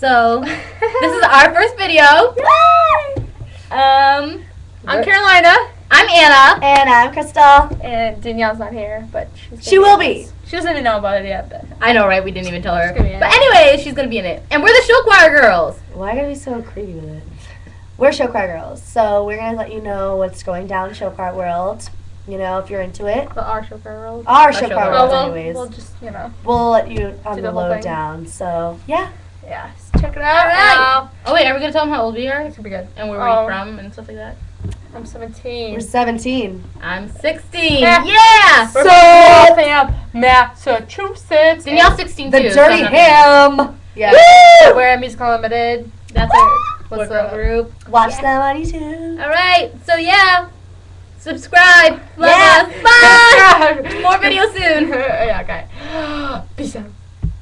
So, this is our first video. I'm Carolina. I'm Anna. And I'm Crystal. And Danielle's not here, but she will be. She doesn't even know about it yet, but I know, right? We didn't even tell her. She's gonna be in But it. anyways, she's gonna be in it. And we're the Show Choir girls. Why gotta be so creepy with it? We're Show Choir girls, so we're gonna let you know what's going down in Show Choir world. You know, if you're into it. but our show world. Our Show Show Choir Choir world, well, anyways. we'll just, We'll let you on Do the the whole thing. lowdown. So yeah. yeah, just check it out. Alright. Oh wait, are we gonna tell them how old we are? It's gonna be good. And where Oh. we're from and stuff like that? I'm 17. We're 17. I'm 16. Yeah. Yeah! We're So- from Waltham, Massachusetts. Danielle's 16 The too. so Dirty I'm not- Ham. Yeah. And we're at Musical Unlimited. That's our What's girl up? group. Watch them on YouTube. Alright, so yeah. Subscribe. Love Yeah. us. Bye! More videos soon. yeah, okay. Peace out.